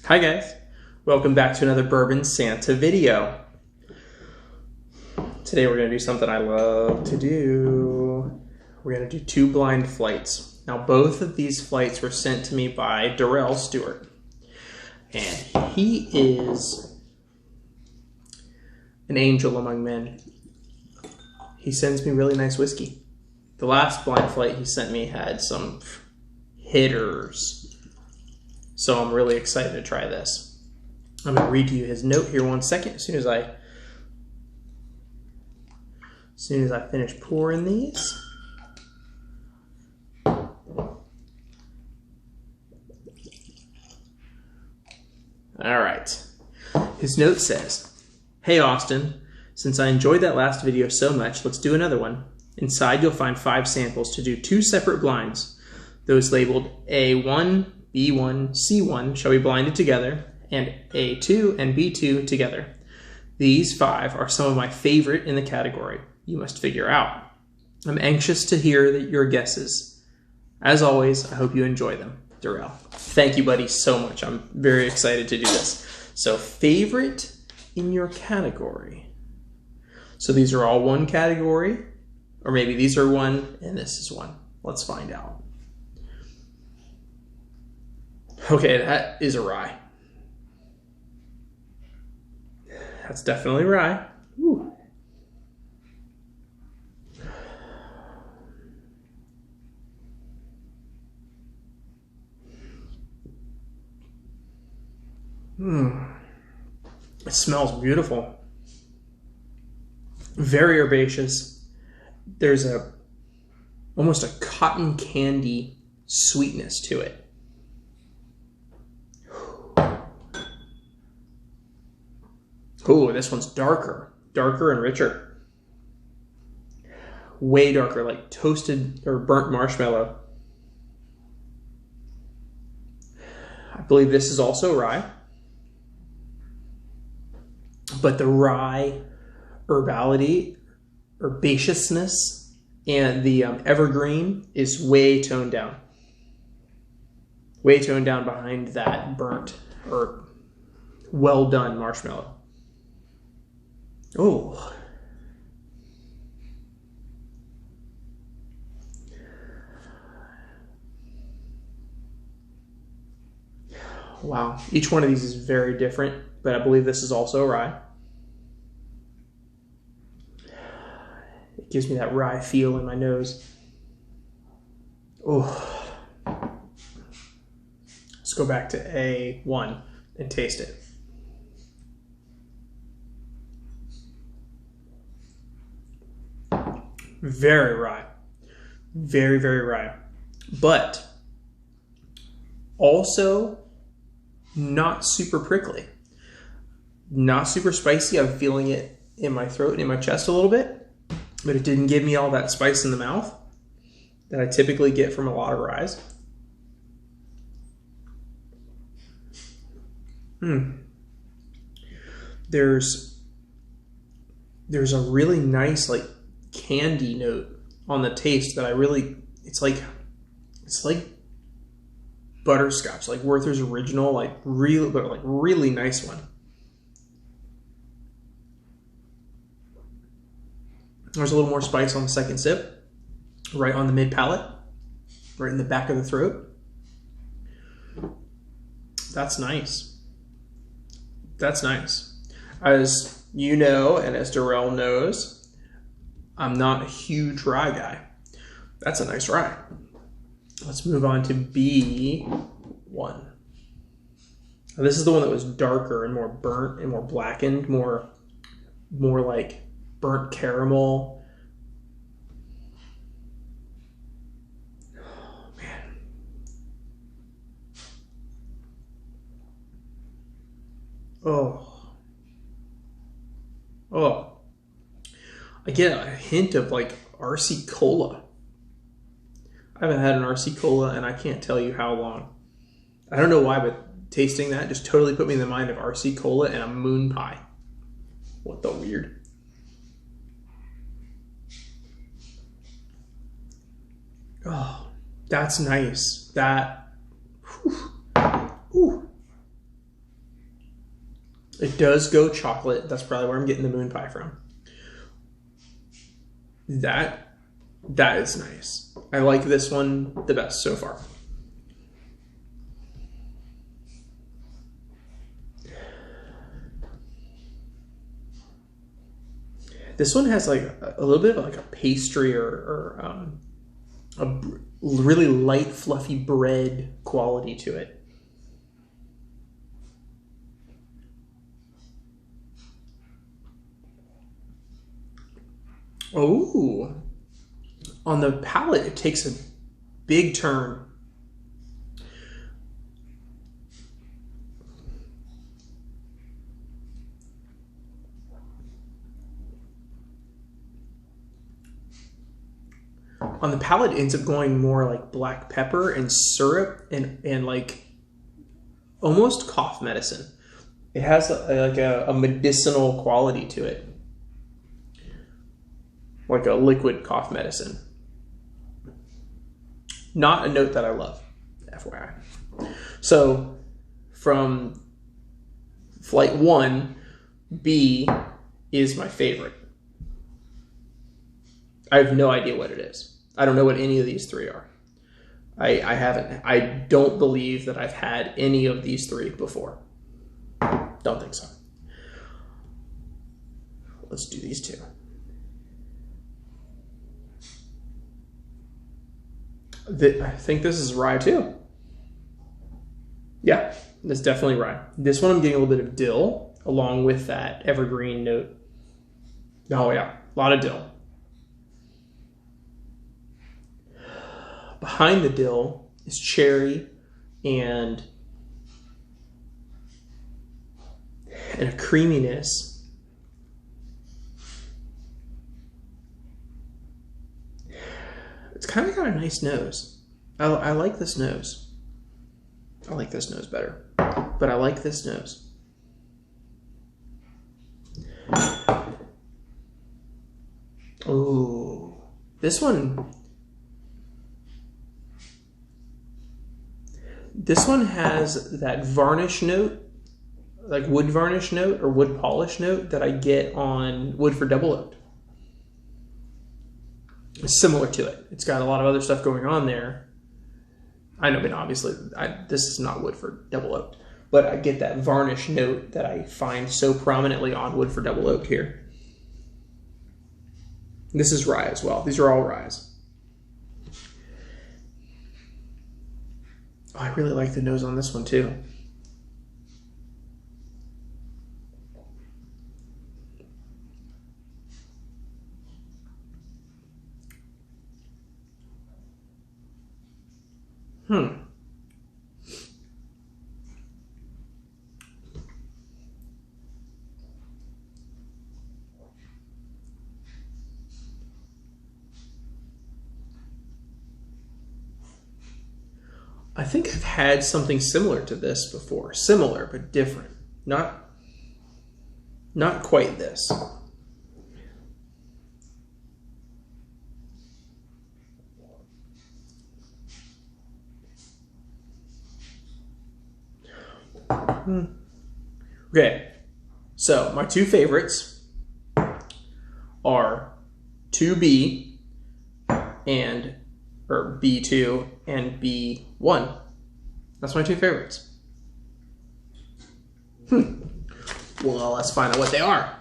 Hi guys, welcome back to another Bourbon Santa video. Today we're going to do something I love to do. We're going to do 2 blind flights. Now both of these flights were sent to me by Durell Stewart. And he is an angel among men. He sends me really nice whiskey. The last blind flight he sent me had some hitters. So I'm really excited to try this. I'm going to read to you his note here one second as soon as I finish pouring these. All right. His note says, "Hey Austin, since I enjoyed that last video so much, let's do another one. Inside you'll find 5 samples to do 2 separate blinds. Those labeled A1, B1, C1 shall be blinded together, and A2 and B2 together. These 5 are some of my favorite in the category you must figure out. I'm anxious to hear your guesses. As always, I hope you enjoy them. Durell." Thank you, buddy, so much. I'm very excited to do this. So, favorite in your category. So these are all one category, or maybe these are one and this is one. Let's find out. Okay, that is a rye. That's definitely rye. Ooh. It smells beautiful. Very herbaceous. There's almost a cotton candy sweetness to it. Oh, this one's darker and richer. Way darker, like toasted or burnt marshmallow. I believe this is also rye. But the rye herbality, herbaceousness, and the evergreen is way toned down. Way toned down behind that burnt or well done marshmallow. Oh. Wow. Each one of these is very different, but I believe this is also rye. It gives me that rye feel in my nose. Oh. Let's go back to A1 and taste it. Very rye. Very, very rye. But also not super prickly. Not super spicy. I'm feeling it in my throat and in my chest a little bit. But it didn't give me all that spice in the mouth that I typically get from a lot of ryes. There's a really nice like candy note on the taste that I really, it's like butterscotch, like Werther's Original, like really nice one. There's a little more spice on the second sip, right on the mid palate, right in the back of the throat. That's nice. That's nice. As you know, and as Durell knows, I'm not a huge rye guy. That's a nice rye. Let's move on to B1. Now, this is the one that was darker and more burnt and more blackened, more like burnt caramel. Oh, man. Oh. I get a hint of like RC Cola. I haven't had an RC Cola and I can't tell you how long. I don't know why, but tasting that just totally put me in the mind of RC Cola and a moon pie. What the weird. Oh, that's nice. That, whew. Ooh. It does go chocolate. That's probably where I'm getting the moon pie from. That is nice. I like this one the best so far. This one has like a little bit of like a pastry or a really light, fluffy bread quality to it. Oh, on the palate, it takes a big turn. On the palate, it ends up going more like black pepper and syrup and like almost cough medicine. It has like a medicinal quality to it. Like a liquid cough medicine. Not a note that I love, FYI. So from flight 1, B is my favorite. I have no idea what it is. I don't know what any of these three are. I don't believe that I've had any of these three before. Don't think so. Let's do these two. I think this is rye too. Yeah, that's definitely rye. This one I'm getting a little bit of dill along with that evergreen note. Oh yeah, a lot of dill. Behind the dill is cherry and a creaminess. It's kind of got a nice nose. I like this nose. I like this nose better, but I like this nose. Ooh, this one has that varnish note, like wood varnish note or wood polish note that I get on Woodford Double Oaked. It's similar to it. It's got a lot of other stuff going on there. I know, but obviously this is not Woodford Double Oaked, but I get that varnish note that I find so prominently on Woodford Double Oaked here. This is rye as well. These are all ryes. Oh, I really like the nose on this one too. I think I've had something similar to this before. Similar, but different. Not quite this. Okay, so my two favorites are 2B or B2 and B1. That's my two favorites. Well, let's find out what they are.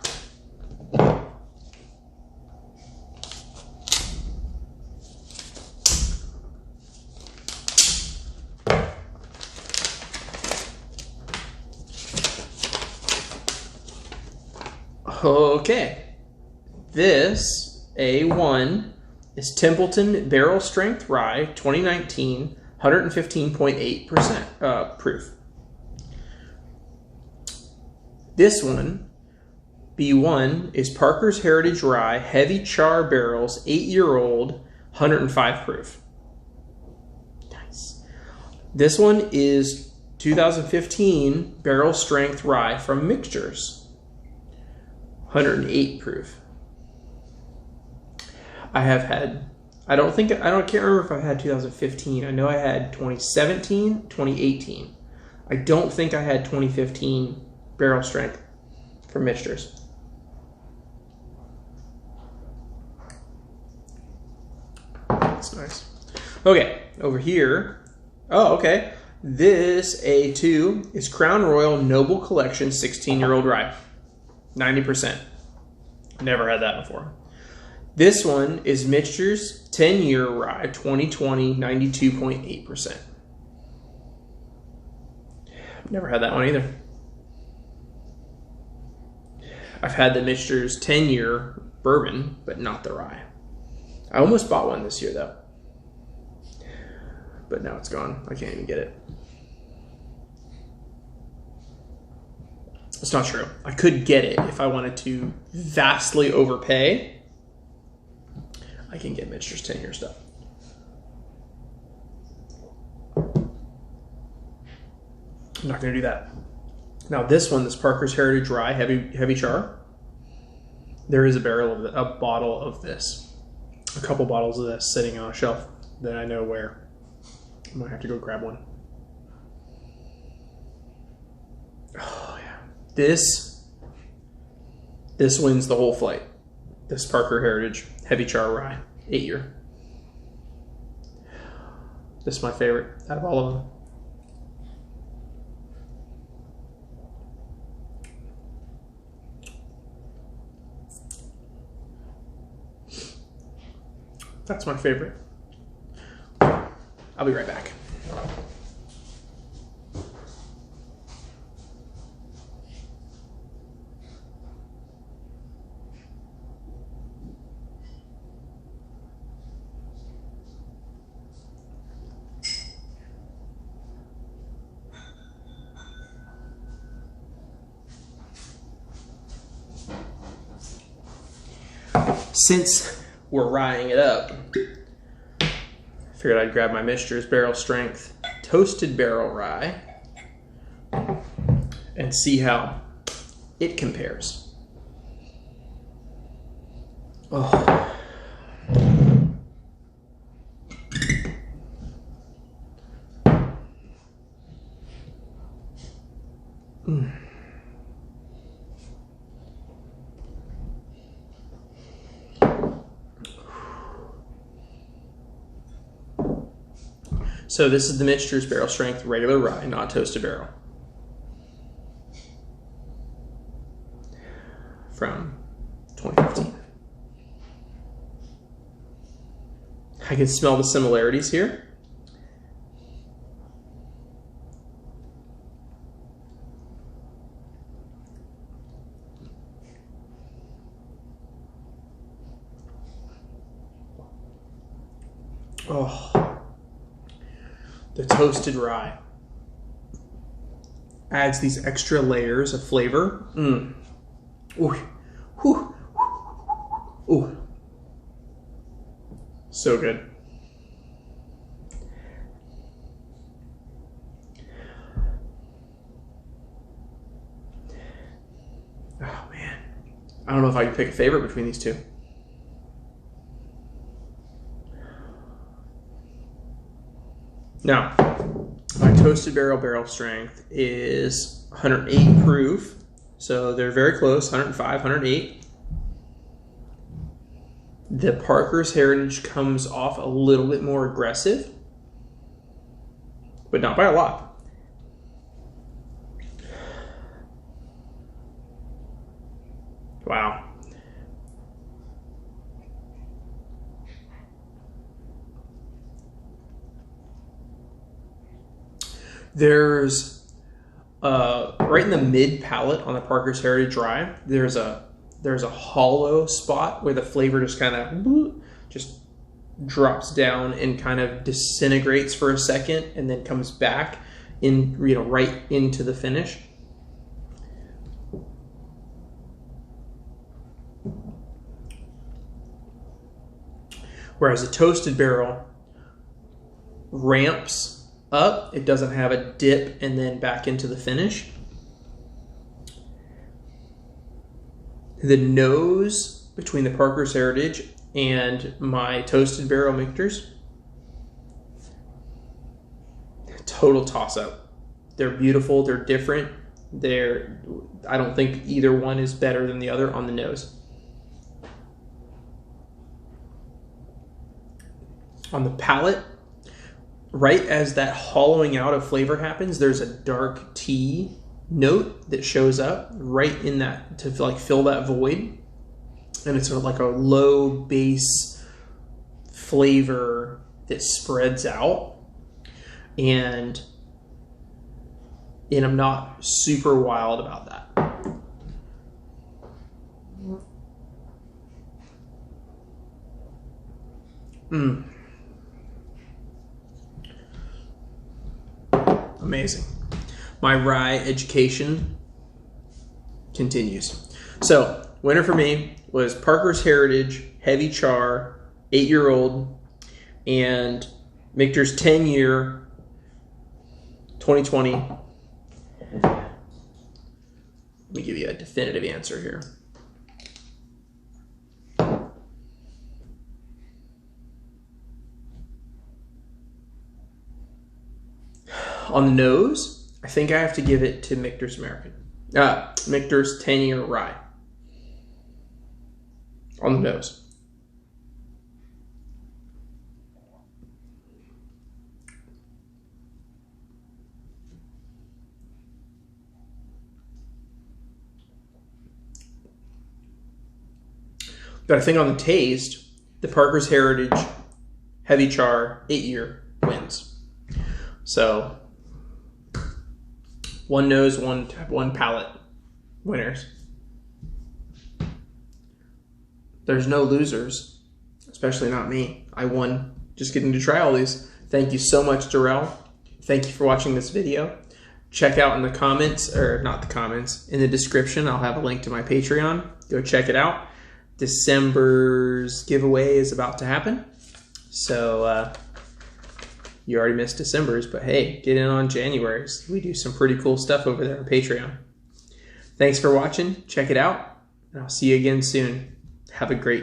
Okay, this A1 is Templeton Barrel Strength Rye 2019, 115.8% proof. This one, B1, is Parker's Heritage Rye Heavy Char Barrels 8-year-old, 105 proof. Nice. This one is 2015 Barrel Strength Rye from Mixtures, 108 proof. I can't remember if I had 2015. I know I had 2017, 2018. I don't think I had 2015 barrel strength. from Mixtures. That's nice. Okay, over here. Oh, okay. This A2 is Crown Royal Noble Collection 16-year-old rye. 90%. Never had that before. This one is Mixtures 10-year rye 2020 92.8%. Never had that one either. I've had the Mixtures 10-year bourbon, but not the rye. I almost bought one this year though, but now it's gone. I can't even get it. It's not true. I could get it if I wanted to vastly overpay. I can get Mixtures 10-year stuff. I'm not going to do that. Now this one, this Parker's Heritage Rye Heavy Char. There is a bottle of this, a couple bottles of this sitting on a shelf that I know where. I might have to go grab one. Oh yeah, this wins the whole flight. This Parker Heritage Heavy Char Rye 8-year. This is my favorite out of all of them. That's my favorite. I'll be right back. Since we're ryeing it up, I figured I'd grab my Mixtures Barrel Strength Toasted Barrel Rye and see how it compares. Oh. So this is the Mixtures Barrel Strength Regular Rye, not Toasted Barrel. From 2015. I can smell the similarities here. Oh. The toasted rye adds these extra layers of flavor. Ooh. Ooh. Ooh. So good. Oh man. I don't know if I can pick a favorite between these two. Now, my Toasted Barrel Strength is 108 proof, so they're very close, 105, 108. The Parker's Heritage comes off a little bit more aggressive, but not by a lot. Wow. There's right in the mid palate on the Parker's Heritage Rye, there's a hollow spot where the flavor just kind of just drops down and kind of disintegrates for a second and then comes back in, right into the finish. Whereas a Toasted Barrel ramps up, it doesn't have a dip and then back into the finish. The nose between the Parker's Heritage and my Toasted Barrel Mixtures, total toss up. They're beautiful, they're different, I don't think either one is better than the other on the nose. On the palate, right as that hollowing out of flavor happens, there's a dark tea note that shows up right in that to like fill that void, and it's sort of like a low base flavor that spreads out, and I'm not super wild about that. Amazing. My rye education continues. So, winner for me was Parker's Heritage Heavy Char 8-year-old and Michter's 10-year 2020. Let me give you a definitive answer here. On the nose, I think I have to give it to Michter's Michter's 10-year rye. On the nose. But I think on the taste, the Parker's Heritage Heavy Char 8-year wins. So, one nose, one palate winners. There's no losers, especially not me. I won just getting to try all these. Thank you so much, Durell. Thank you for watching this video. Check out in the comments, or not the comments, in the description, I'll have a link to my Patreon. Go check it out. December's giveaway is about to happen. So, you already missed December's, but hey, get in on January's. We do some pretty cool stuff over there on Patreon. Thanks for watching. Check it out, and I'll see you again soon. Have a great